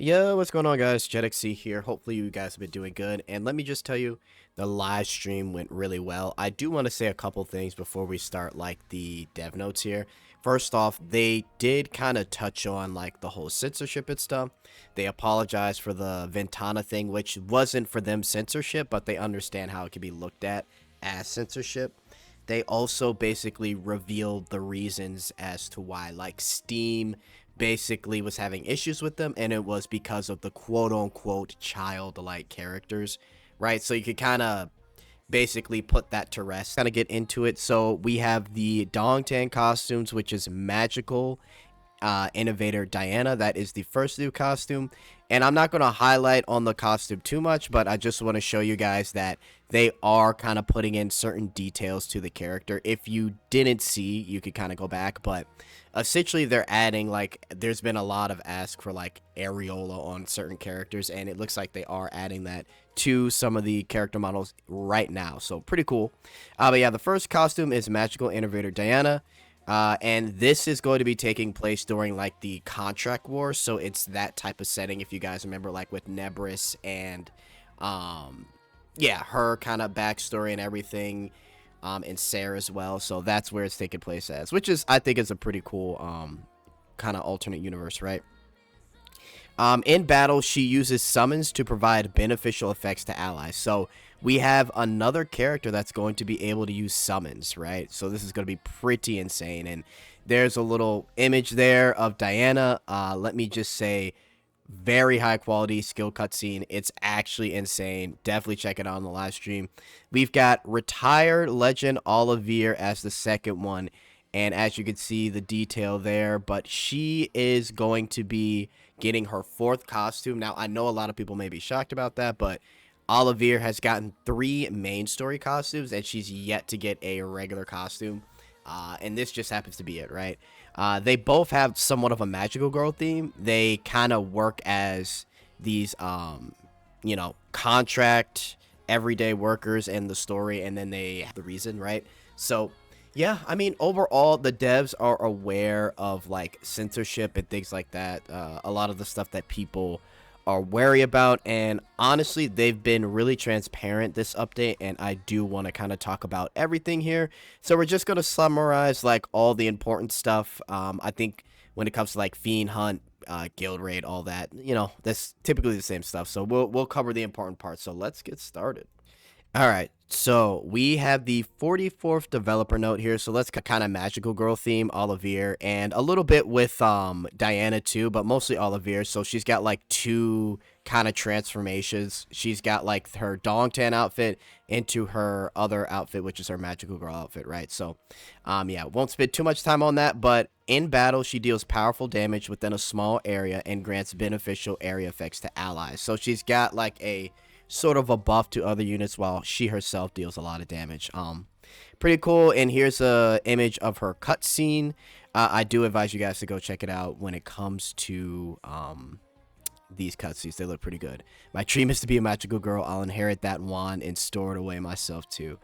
Yo, what's going on, guys? Jetxc here. Hopefully you guys have been doing good. And let me just tell you, the live stream went really well. I do want to say a couple things before we start, like, the dev notes here. First off, they did kind of touch on, like, the whole censorship and stuff. They apologized for the Ventana thing, which wasn't for them censorship, but they understand how it can be looked at as censorship. They also basically revealed the reasons as to why, like, Steam basically was having issues with them, and it was because of the quote-unquote childlike characters, right? So you could kind of basically put that to rest, kind of get into it. So we have the Dongtan costumes, which is magical innovator Diana. That is the first new costume, and I'm not going to highlight on the costume too much, but I just want to show you guys that they are kind of putting in certain details to the character. If you didn't see, you could kind of go back, but essentially they're adding, like, there's been a lot of ask for like areola on certain characters, and it looks like they are adding that to some of the character models right now, so pretty cool. But yeah, the first costume is magical innovator Diana. And this is going to be taking place during, like, the contract war, so it's that type of setting, if you guys remember, like, with Nebris and, yeah, her kind of backstory and everything, and Sarah as well, so that's where it's taking place as, which is, I think, is a pretty cool, kind of alternate universe, right? In battle, she uses summons to provide beneficial effects to allies. So we have another character that's going to be able to use summons, right? So this is going to be pretty insane. And there's a little image there of Diana. Let me just say, very high quality skill cutscene. It's actually insane. Definitely check it out on the live stream. We've got retired legend Olivier as the second one. And as you can see, the detail there, but she is going to be getting her fourth costume. Now, I know a lot of people may be shocked about that, but Olivier has gotten 3 main story costumes, and she's yet to get a regular costume. And this just happens to be it, right? They both have somewhat of a magical girl theme. They kind of work as these, you know, contract everyday workers in the story, and then they have the reason, right? So yeah, I mean, overall, the devs are aware of, like, censorship and things like that. A lot of the stuff that people are wary about. And honestly, they've been really transparent this update. And I do want to kind of talk about everything here. So we're just going to summarize, like, all the important stuff. I think when it comes to, like, Fiend Hunt, Guild Raid, all that, you know, that's typically the same stuff. So we'll cover the important parts. So let's get started. All right, so we have the 44th developer note here. So let's kind of magical girl theme, Olivier, and a little bit with Diana too, but mostly Olivier. So she's got like 2 kind of transformations. She's got like her Dongtan outfit into her other outfit, which is her magical girl outfit, right? So yeah, won't spend too much time on that, but in battle, she deals powerful damage within a small area and grants beneficial area effects to allies. So she's got like a sort of a buff to other units while she herself deals a lot of damage. Pretty cool. And here's a image of her cutscene. I do advise you guys to go check it out when it comes to these cutscenes. They look pretty good. My dream is to be a magical girl. I'll inherit that wand and store it away myself too.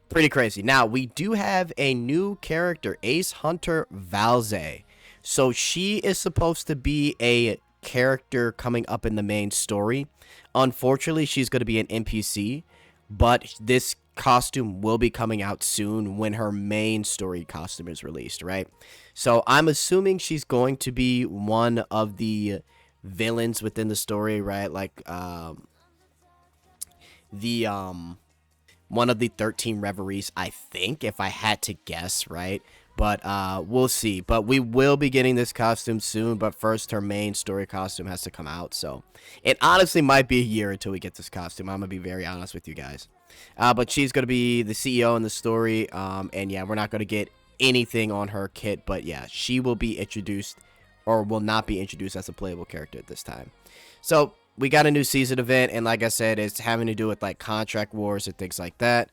Pretty crazy. Now we do have a new character, Ace Hunter Valze. So she is supposed to be a character coming up in the main story. Unfortunately, she's going to be an NPC, but this costume will be coming out soon when her main story costume is released, right? So I'm assuming she's going to be one of the villains within the story, right? Like the one of the 13 reveries, I think, if I had to guess, right? But we'll see. But we will be getting this costume soon. But first, her main story costume has to come out. So it honestly might be a year until we get this costume. I'm going to be very honest with you guys. But she's going to be the CEO in the story. And yeah, we're not going to get anything on her kit. But yeah, she will be introduced or will not be introduced as a playable character at this time. So we got a new season event. And like I said, it's having to do with like contract wars and things like that.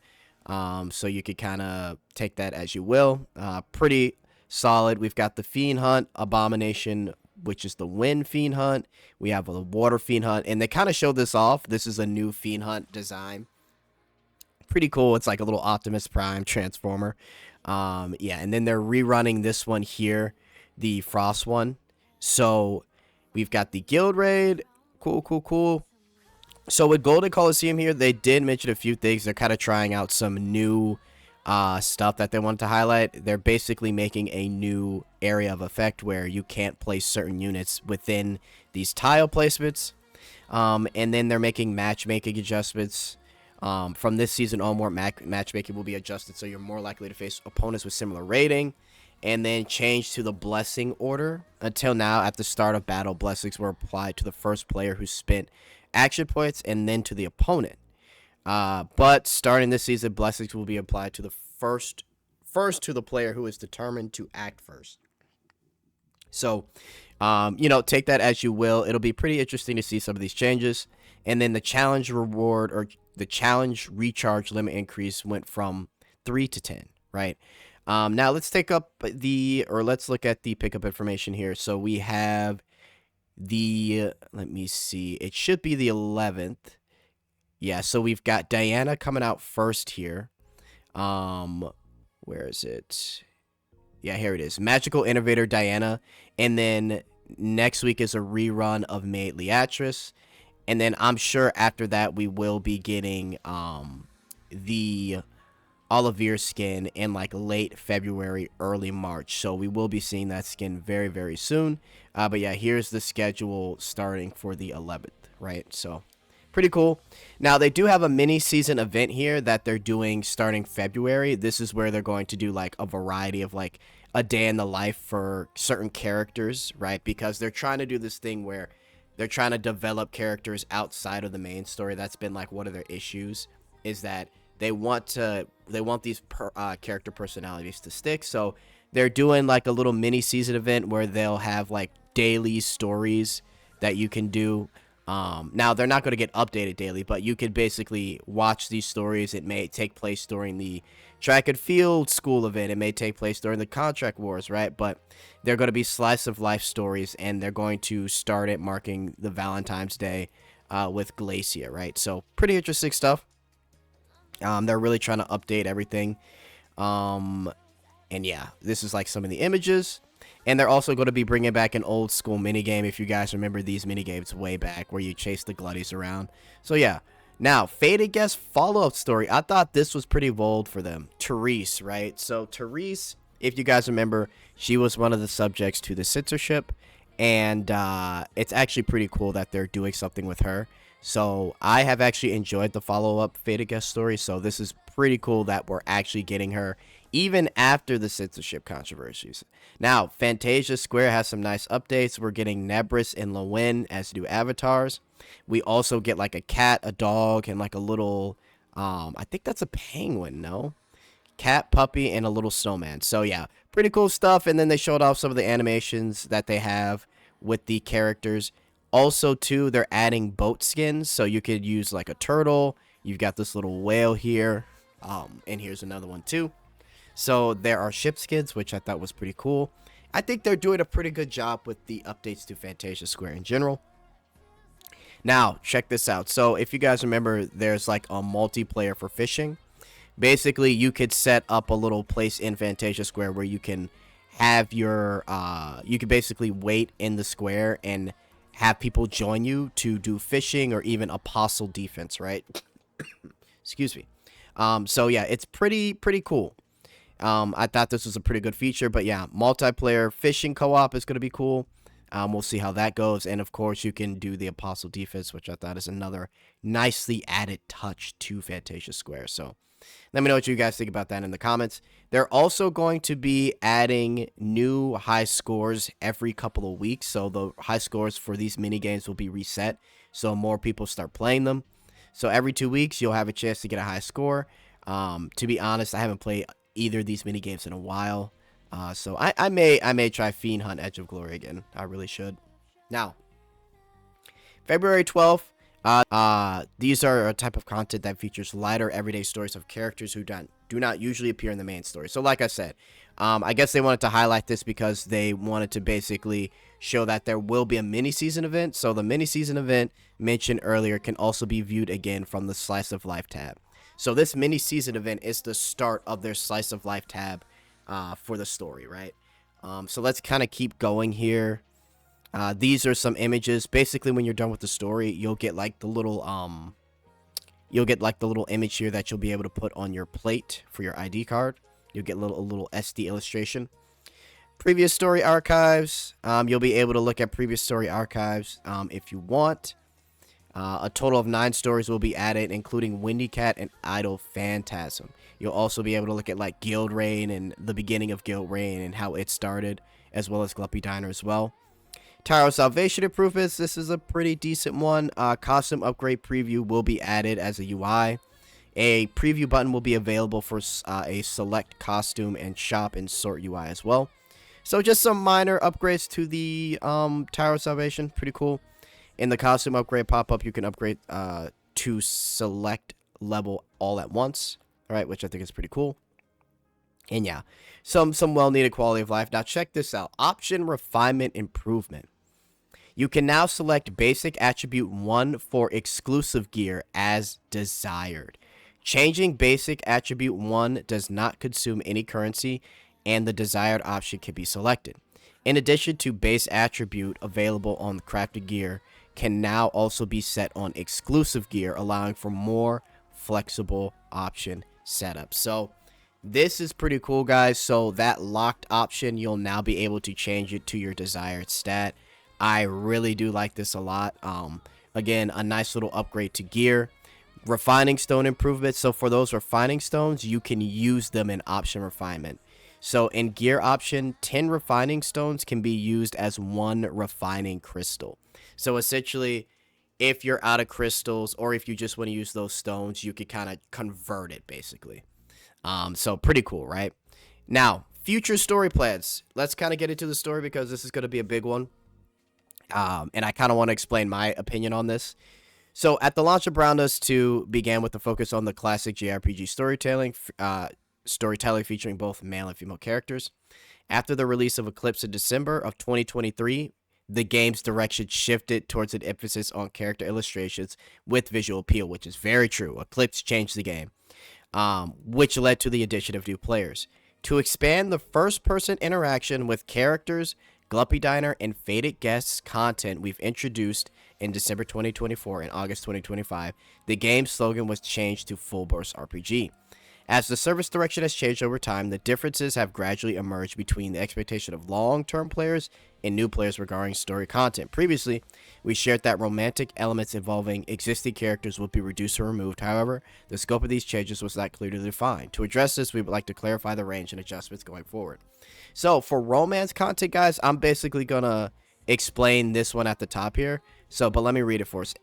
So you could kind of take that as you will. Pretty solid. We've got the Fiend Hunt Abomination, which is the Wind Fiend Hunt. We have the Water Fiend Hunt, and they kind of showed this off. This is a new Fiend Hunt design. Pretty cool. It's like a little Optimus Prime transformer. Yeah, and then they're rerunning this one here, the Frost one. So we've got the Guild Raid. Cool. So with Golden Coliseum here, they did mention a few things. They're kind of trying out some new stuff that they wanted to highlight. They're basically making a new area of effect where you can't place certain units within these tile placements. And then they're making matchmaking adjustments. From this season onward, matchmaking will be adjusted so you're more likely to face opponents with similar rating. And then change to the blessing order. Until now, at the start of battle, blessings were applied to the first player who spent action points and then to the opponent. But starting this season, blessings will be applied to the first to the player who is determined to act first. So, take that as you will. It'll be pretty interesting to see some of these changes. And then the challenge reward or the challenge recharge limit increase went from 3 to 10, right? Now let's let's look at the pickup information here. So we have let me see, it should be the 11th. Yeah, so we've got Diana coming out first here. Where is it? Yeah, here it is. Magical Innovator Diana. And then next week is a rerun of Maid Leatrice. And then I'm sure after that we will be getting the Olivier skin in like late February, early March. So we will be seeing that skin very, very soon. But yeah, here's the schedule starting for the 11th, right? So pretty cool. Now they do have a mini season event here that they're doing starting February. This is where they're going to do like a variety of like a day in the life for certain characters, right? Because they're trying to do this thing where they're trying to develop characters outside of the main story. That's been like one of their issues, is that they want these character personalities to stick. So they're doing like a little mini season event where they'll have like daily stories that you can do. Now they're not going to get updated daily, but you can basically watch these stories. It may take place during the track and field school event. It may take place during the contract wars, right? But they're going to be slice of life stories, and they're going to start it marking the Valentine's Day with Glacia, right? So pretty interesting stuff. They're really trying to update everything. And yeah, this is like some of the images. And they're also going to be bringing back an old school minigame, if you guys remember these minigames way back, where you chase the Glutties around. So yeah. Now, Faded Guest follow-up story. I thought this was pretty bold for them. Therese, right? So Therese, if you guys remember, she was one of the subjects to the censorship. And it's actually pretty cool that they're doing something with her. So I have actually enjoyed the follow-up Faded Guest story. So this is pretty cool that we're actually getting her even after the censorship controversies. Now, Fantasia Square has some nice updates. We're getting Nebris and Lowen as new avatars. We also get like a cat, a dog, and like a little, I think that's a penguin, no? Cat, puppy, and a little snowman. So yeah, pretty cool stuff. And then they showed off some of the animations that they have with the characters. Also, too, they're adding boat skins, so you could use like a turtle. You've got this little whale here, and here's another one too. So there are ship skins, which I thought was pretty cool. I think they're doing a pretty good job with the updates to Fantasia Square in general. Now, check this out. So if you guys remember, there's like a multiplayer for fishing. Basically, you could set up a little place in Fantasia Square where you can have your, you can basically wait in the square and have people join you to do fishing or even apostle defense, right? Excuse me. So yeah, it's pretty cool. I thought this was a pretty good feature, but yeah, multiplayer fishing co-op is going to be cool. We'll see how that goes. And of course, you can do the apostle defense, which I thought is another nicely added touch to Fantasia Square. So let me know what you guys think about that in the comments. They're also going to be adding new high scores every couple of weeks. So the high scores for these mini games will be reset, so more people start playing them. So every 2 weeks, you'll have a chance to get a high score. To be honest, I haven't played either of these mini games in a while. So I may try Fiend Hunt Edge of Glory again. I really should. Now, February 12th. These are a type of content that features lighter everyday stories of characters who do not usually appear in the main story. So like I said, I guess they wanted to highlight this because they wanted to basically show that there will be a mini season event. So the mini season event mentioned earlier can also be viewed again from the Slice of Life tab. So this mini season event is the start of their Slice of Life tab for the story, right? So let's kind of keep going here. These are some images. Basically, when you're done with the story, you'll get like the little image here that you'll be able to put on your plate for your ID card. You'll get a little SD illustration. Previous story archives. You'll be able to look at previous story archives if you want. A total of 9 stories will be added, including Windy Cat and Idol Phantasm. You'll also be able to look at like Guild Reign and the beginning of Guild Reign and how it started, as well as Gluppy Diner as well. Tower of Salvation improvements. This is a pretty decent one. Costume upgrade preview will be added as a UI. A preview button will be available for a select costume and shop and sort UI as well. So just some minor upgrades to the Tower of Salvation. Pretty cool. In the costume upgrade pop-up, you can upgrade to select level all at once. All right, which I think is pretty cool. And yeah, some well-needed quality of life. Now check this out. Option refinement improvement. You can now select basic attribute 1 for exclusive gear as desired. Changing basic attribute 1 does not consume any currency, and the desired option can be selected. In addition to base attribute available on the crafted gear, can now also be set on exclusive gear, allowing for more flexible option setup. So this is pretty cool, guys. So that locked option, you'll now be able to change it to your desired stat. I really do like this a lot. Again, a nice little upgrade to gear. Refining stone improvements. So for those refining stones, you can use them in option refinement. So in gear option, 10 refining stones can be used as 1 refining crystal. So essentially, if you're out of crystals or if you just want to use those stones, you can kind of convert it basically. So pretty cool, right? Now, future story plans. Let's kind of get into the story because this is going to be a big one. And I kind of want to explain my opinion on this. So at the launch of Browndust2 began with the focus on the classic JRPG storytelling featuring both male and female characters. After the release of Eclipse in December of 2023, the game's direction shifted towards an emphasis on character illustrations with visual appeal, which is very true. Eclipse changed the game, which led to the addition of new players. To expand the first-person interaction with characters, Gluppy Diner, and Faded Guests content we've introduced in December 2024 and August 2025, the game's slogan was changed to Full Burst RPG. As the service direction has changed over time, the differences have gradually emerged between the expectation of long-term players and new players regarding story content. Previously, we shared that romantic elements involving existing characters would be reduced or removed. However, the scope of these changes was not clearly defined. To address this, we would like to clarify the range and adjustments going forward. So, for romance content, guys, I'm basically going to explain this one at the top here. But let me read it first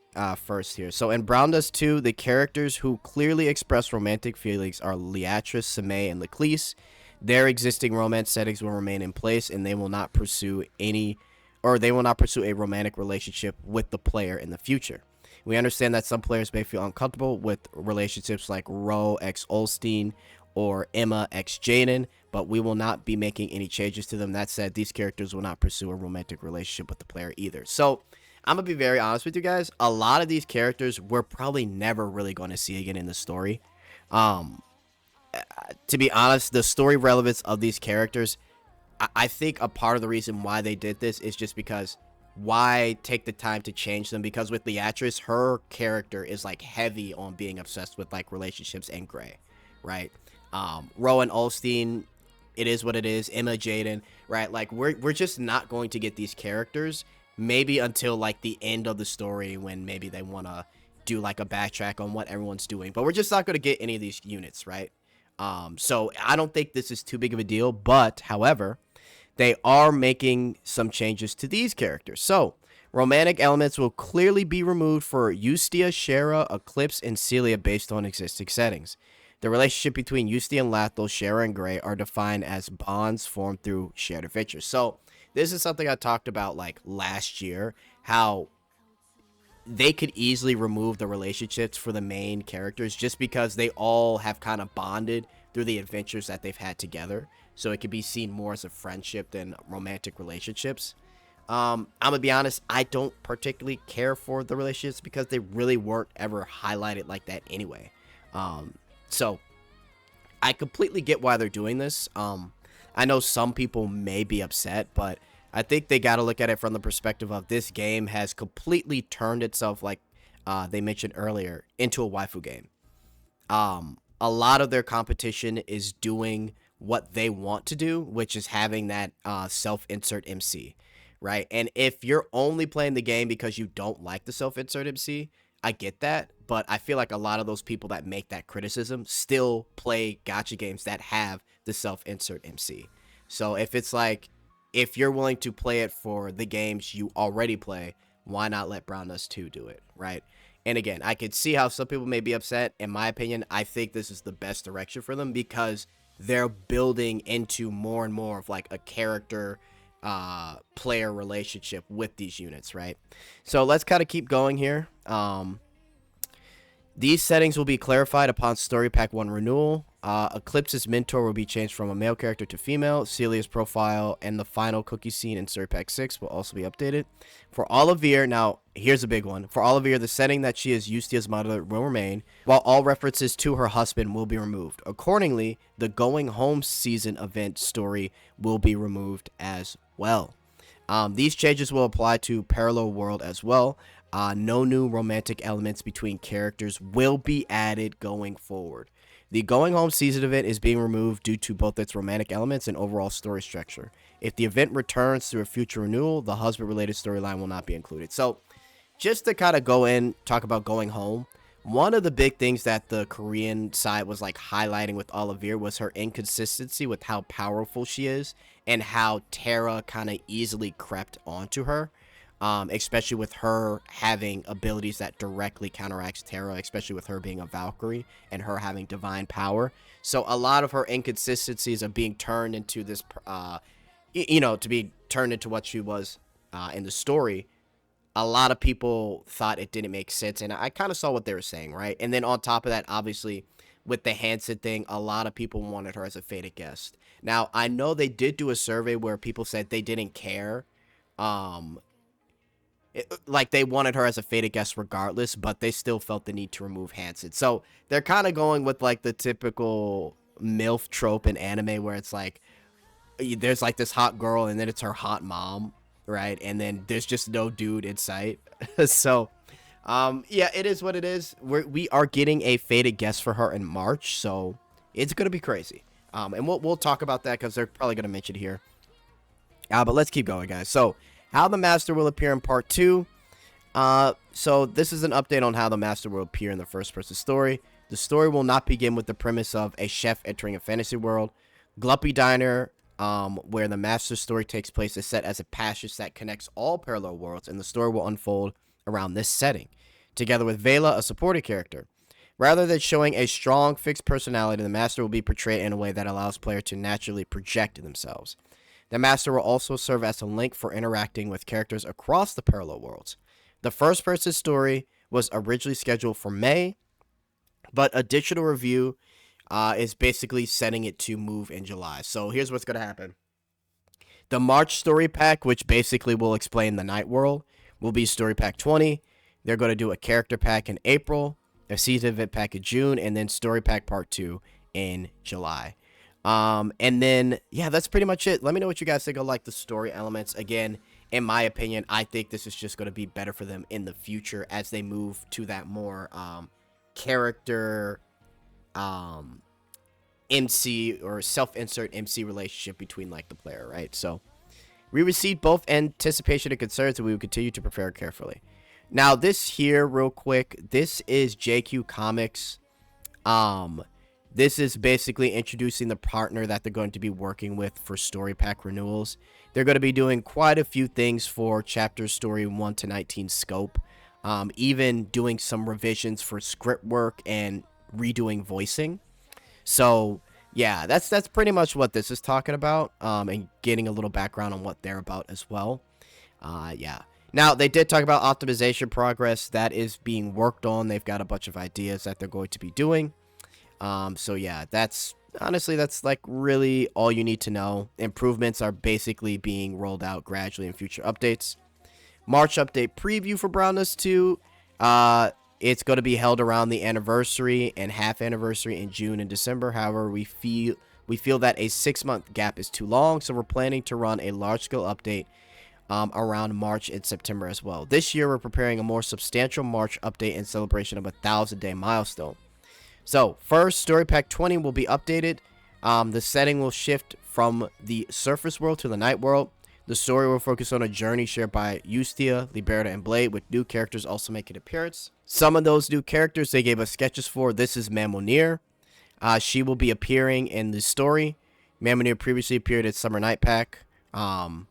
here. So in Browndust2, the characters who clearly express romantic feelings are Leatrice, Sime, and Leclise. Their existing romance settings will remain in place, and they will not pursue a romantic relationship with the player in the future. We understand that some players may feel uncomfortable with relationships like Ro x Olstein or Emma x Jaden, but we will not be making any changes to them. That said, these characters will not pursue a romantic relationship with the player either. So I'm going to be very honest with you guys. A lot of these characters we're probably never really going to see again in the story. To be honest, the story relevance of these characters, I think a part of the reason why they did this is just because why take the time to change them? Because with Leatrice, her character is like heavy on being obsessed with like relationships and Gray, right? Rowan Olstein, it is what it is. Emma Jaden, right? Like we're just not going to get these characters maybe until like the end of the story when maybe they want to do like a backtrack on what everyone's doing, but we're just not going to get any of these units, right? So I don't think this is too big of a deal, but however, they are making some changes to these characters. So romantic elements will clearly be removed for Eustia, Shara, Eclipse, and Celia based on existing settings. The relationship between Eustia and Lathel, Shara, and Gray are defined as bonds formed through shared adventures. So this is something I talked about like last year, how they could easily remove the relationships for the main characters just because they all have kind of bonded through the adventures that they've had together. So it could be seen more as a friendship than romantic relationships. I'm going to be honest, I don't particularly care for the relationships because they really weren't ever highlighted like that anyway. So I completely get why they're doing this. I know some people may be upset, but I think they got to look at it from the perspective of this game has completely turned itself, like they mentioned earlier, into a waifu game. A lot of their competition is doing what they want to do, which is having that self-insert MC, right? And if you're only playing the game because you don't like the self-insert MC, I get that, but I feel like a lot of those people that make that criticism still play gacha games that have the self-insert MC. So if it's like, if you're willing to play it for the games you already play, why not let Browndust2 do it, right? And again, I could see how some people may be upset. In my opinion, I think this is the best direction for them because they're building into more and more of like a character player relationship with these units, right? So let's kind of keep going here. These settings will be clarified upon Story Pack 1 renewal. Eclipse's mentor will be changed from a male character to female. Celia's profile and the final cookie scene in Story Pack 6 will also be updated. For Olivier, now here's a big one. For Olivier, the setting that she is Yustia's mother will remain, while all references to her husband will be removed. Accordingly, the Going Home season event story will be removed as well. These changes will apply to Parallel World as well. No new romantic elements between characters will be added going forward. The Going Home season event is being removed due to both its romantic elements and overall story structure. If the event returns through a future renewal, the husband-related storyline will not be included. So, just to kind of go in, talk about Going Home, one of the big things that the Korean side was like highlighting with Olivier was her inconsistency with how powerful she is and how Terra kind of easily crept onto her. Especially with her having abilities that directly counteracts Terra, especially with her being a Valkyrie and her having divine power. So a lot of her inconsistencies of being turned into this, to be turned into what she was in the story, a lot of people thought it didn't make sense. And I kind of saw what they were saying, right? And then on top of that, obviously, with the Hansen thing, a lot of people wanted her as a fated guest. Now, I know they did do a survey where people said they didn't care. Like they wanted her as a fated guest regardless, but they still felt the need to remove Hansen. So they're kind of going with like the typical MILF trope in anime where it's like there's like this hot girl and then it's her hot mom, right? And then there's just no dude in sight. So yeah, it is what it is. We are getting a fated guest for her in March, so it's gonna be crazy. And we'll talk about that because they're probably gonna mention it here. But let's keep going, guys. So how the Master will appear in Part 2. So this is an update on how the Master will appear in the first-person story. The story will not begin with the premise of a chef entering a fantasy world. Gluppy Diner, where the Master story takes place, is set as a passage that connects all parallel worlds, and the story will unfold around this setting, together with Vela, a supporting character. Rather than showing a strong, fixed personality, the Master will be portrayed in a way that allows players to naturally project themselves. The Master will also serve as a link for interacting with characters across the parallel worlds. The first-person story was originally scheduled for May, but additional review is basically setting it to move in July. So here's what's going to happen. The March story pack, which basically will explain the Night World, will be story pack 20. They're going to do a character pack in April, a season event pack in June, and then story pack part 2 in July. And then, yeah, that's pretty much it. Let me know what you guys think of, like, the story elements. Again, in my opinion, I think this is just going to be better for them in the future as they move to that more, character, MC or self-insert MC relationship between, like, the player, right? So, we received both anticipation and concerns, and we will continue to prepare carefully. Now, this here, real quick, this is JQ Comics, This is basically introducing the partner that they're going to be working with for story pack renewals. They're going to be doing quite a few things for chapter story 1 to 19 scope. Even doing some revisions for script work and redoing voicing. So, yeah, that's pretty much what this is talking about. And getting a little background on what they're about as well. Yeah. Now, they did talk about optimization progress. That is being worked on. They've got a bunch of ideas that they're going to be doing. So yeah, that's honestly, that's like really all you need to know. Improvements are basically being rolled out gradually in future updates. March update preview for Browndust2. It's going to be held around the anniversary and half anniversary in June and December. However, we We feel that a 6-month gap is too long, so we're planning to run a large-scale update around March and September as well. This year, we're preparing a more substantial March update in celebration of a 1,000-day milestone. So, first, Story Pack 20 will be updated. The setting will shift from the surface world to the night world. The story will focus on a journey shared by Eustia, Liberta, and Blade, with new characters also making an appearance. Some of those new characters they gave us sketches for. This is Mamonir. She will be appearing in the story. Mamonir previously appeared at Summer Night Pack. And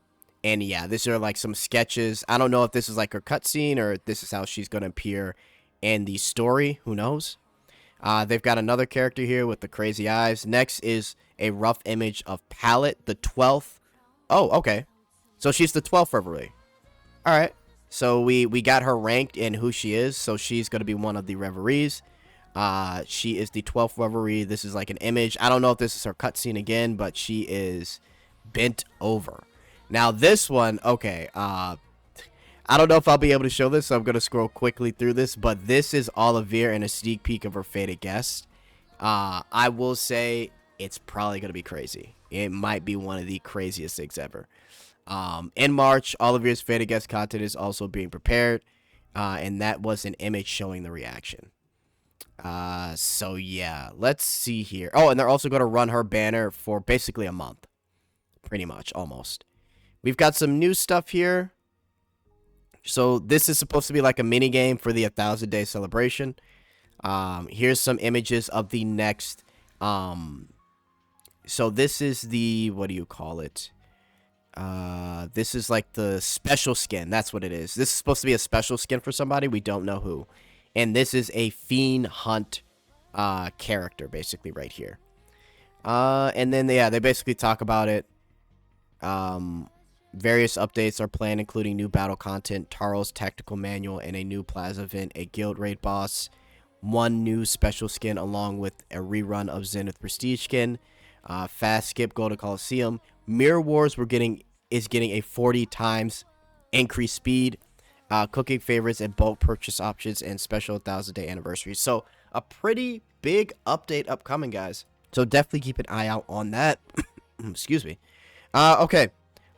yeah, these are like some sketches. I don't know if this is like her cutscene or if this is how she's going to appear in the story. Who knows? They've got another character here with the crazy eyes. Next is a rough image of Palette, the 12th. Oh, okay. So she's the 12th Reverie. All right. So we got her ranked in who she is. So she's going to be one of the Reveries. She is the 12th Reverie. This is like an image. I don't know if this is her cutscene again, but she is bent over. Now this one, okay. I don't know if I'll be able to show this, so I'm going to scroll quickly through this. But this is Olivier and a sneak peek of her fated guest. I will say it's probably going to be crazy. It might be one of the craziest things ever. In March, Olivier's fated guest content is also being prepared. And that was an image showing the reaction. So yeah, let's see here. Oh, and they're also going to run her banner for basically a month. Pretty much, almost. We've got some new stuff here. So this is supposed to be like a mini game for the 1,000-day celebration. Here's some images of the next. So this is the, what do you call it? This is like the special skin. That's what it is. This is supposed to be a special skin for somebody. We don't know who. And this is a Fiend Hunt character, basically, right here. And then, yeah, they basically talk about it. Various updates are planned, including new battle content, Taro's tactical manual, and a new Plaza event, a guild raid boss, one new special skin, along with a rerun of Zenith Prestige skin, fast skip Golden Coliseum. Mirror Wars is getting a 40 times increased speed, cooking favorites and bulk purchase options, and special 1,000-day anniversary. So a pretty big update upcoming, guys. So definitely keep an eye out on that. Excuse me. Okay.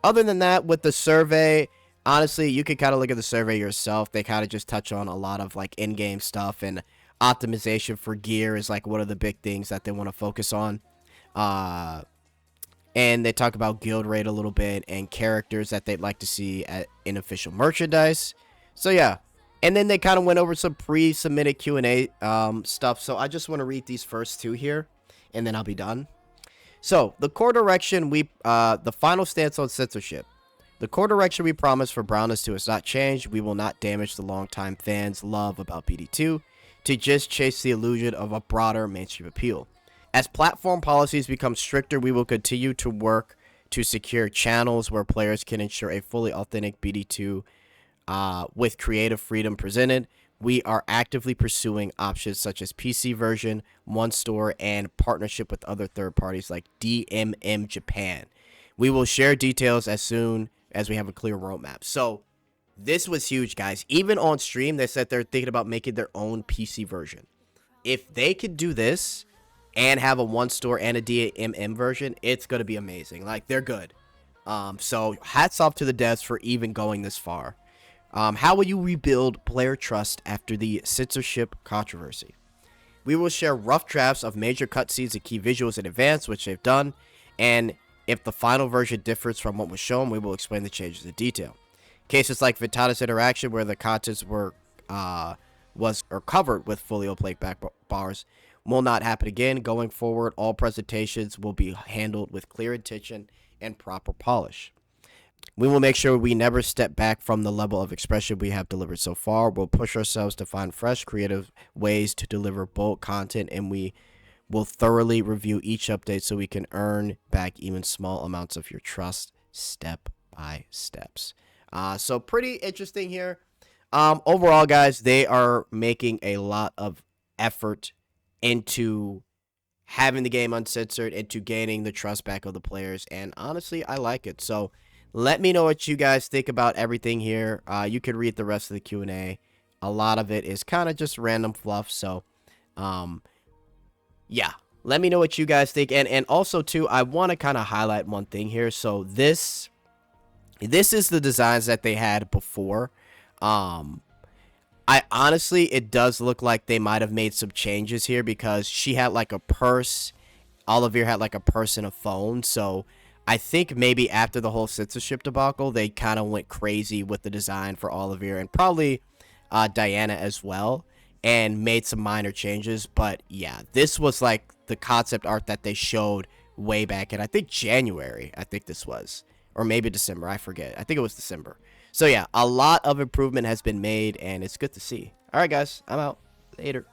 Other than that, with the survey, honestly, you can kind of look at the survey yourself. They kind of just touch on a lot of like in-game stuff, and optimization for gear is like one of the big things that they want to focus on. And they talk about guild raid a little bit and characters that they'd like to see in official merchandise. So yeah, and then they kind of went over some pre-submitted Q&A stuff. So I just want to read these first two here, and then I'll be done. So, the core direction the final stance on censorship. The core direction we promised for Browndust2 has not changed. We will not damage the longtime fans' love about BD2 to just chase the illusion of a broader mainstream appeal. As platform policies become stricter, we will continue to work to secure channels where players can ensure a fully authentic BD2 with creative freedom presented. We are actively pursuing options such as PC version, one store, and partnership with other third parties like DMM Japan. We will share details as soon as we have a clear roadmap. So this was huge, guys. Even on stream, they said they're thinking about making their own PC version. If they could do this and have a one store and a DMM version, it's going to be amazing. Like, they're good. So hats off to the devs for even going this far. How will you rebuild player trust after the censorship controversy? We will share rough drafts of major cutscenes and key visuals in advance, which they've done, and if the final version differs from what was shown, we will explain the changes in detail. Cases like Ventana's interaction, where the contents were covered with fully opaque back bars, will not happen again. Going forward, all presentations will be handled with clear intention and proper polish. We will make sure we never step back from the level of expression we have delivered so far. We'll push ourselves to find fresh, creative ways to deliver bulk content, and we will thoroughly review each update so we can earn back even small amounts of your trust step by steps. So pretty interesting here. Overall, guys, they are making a lot of effort into having the game uncensored, into gaining the trust back of the players, and honestly, I like it. So let me know what you guys think about everything here. You can read the rest of the Q&A. A lot of it is kind of just random fluff. So, yeah. Let me know what you guys think. And also, too, I want to kind of highlight one thing here. So this is the designs that they had before. I honestly, it does look like they might have made some changes here because she had like a purse. Olivier had like a purse and a phone. So I think maybe after the whole censorship debacle, they kind of went crazy with the design for Olivier and probably Diana as well, and made some minor changes. But yeah, this was like the concept art that they showed way back in, I think, January. I think this was, or maybe December. I forget. I think it was December. So yeah, a lot of improvement has been made, and it's good to see. All right, guys, I'm out. Later.